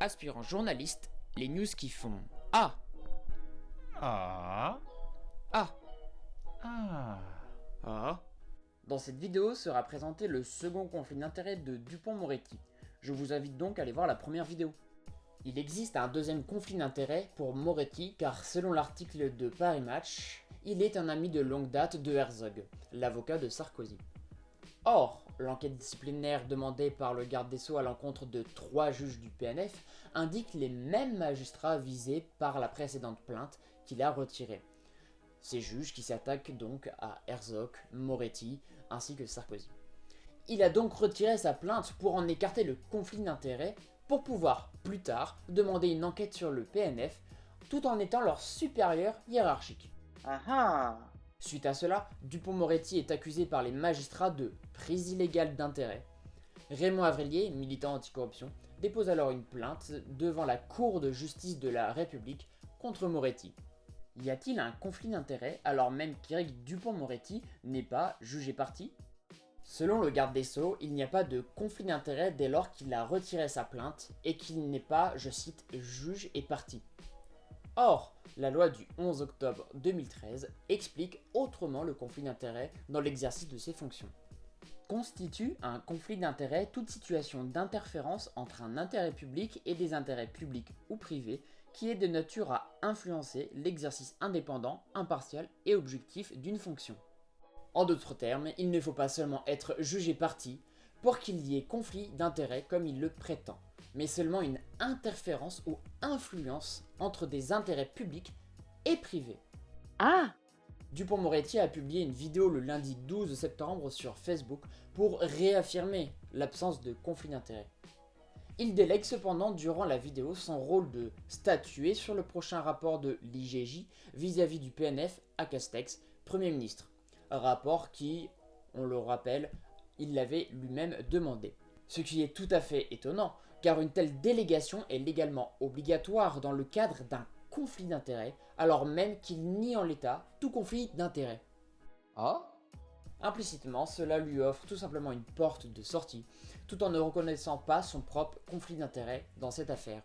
Aspirant journaliste, les news qui font Ah, Ah. ah, Ah. ah. Dans cette vidéo sera présenté le second conflit d'intérêts de Dupond-Moretti. Je vous invite donc à aller voir la première vidéo. Il existe un deuxième conflit d'intérêts pour Moretti car selon l'article de Paris Match, il est un ami de longue date de Herzog, l'avocat de Sarkozy. Or, l'enquête disciplinaire demandée par le garde des Sceaux à l'encontre de 3 juges du PNF indique les mêmes magistrats visés par la précédente plainte qu'il a retirée. Ces juges qui s'attaquent donc à Herzog, Moretti ainsi que Sarkozy. Il a donc retiré sa plainte pour en écarter le conflit d'intérêts pour pouvoir, plus tard, demander une enquête sur le PNF tout en étant leur supérieur hiérarchique. Ah ah. Suite à cela, Dupond-Moretti est accusé par les magistrats de prise illégale d'intérêt. Raymond Avrilier, militant anticorruption, dépose alors une plainte devant la Cour de justice de la République contre Moretti. Y a-t-il un conflit d'intérêts alors même qu'Éric Dupond-Moretti n'est pas jugé parti ? Selon le garde des Sceaux, il n'y a pas de conflit d'intérêts dès lors qu'il a retiré sa plainte et qu'il n'est pas, je cite, juge et partie. Or, la loi du 11 octobre 2013 explique autrement le conflit d'intérêts dans l'exercice de ses fonctions. Constitue un conflit d'intérêts toute situation d'interférence entre un intérêt public et des intérêts publics ou privés qui est de nature à influencer l'exercice indépendant, impartial et objectif d'une fonction. En d'autres termes, il ne faut pas seulement être jugé partie pour qu'il y ait conflit d'intérêts comme il le prétend, mais seulement une interférence ou influence entre des intérêts publics et privés. Ah. Dupond-Moretti a publié une vidéo le lundi 12 septembre sur Facebook pour réaffirmer l'absence de conflit d'intérêts. Il délègue cependant durant la vidéo son rôle de statuer sur le prochain rapport de l'IGJ vis-à-vis du PNF à Castex, Premier ministre. Un rapport qui, on le rappelle, il l'avait lui-même demandé. Ce qui est tout à fait étonnant, car une telle délégation est légalement obligatoire dans le cadre d'un conflit d'intérêts, alors même qu'il nie en l'état tout conflit d'intérêts. Ah. Implicitement, cela lui offre tout simplement une porte de sortie, tout en ne reconnaissant pas son propre conflit d'intérêts dans cette affaire.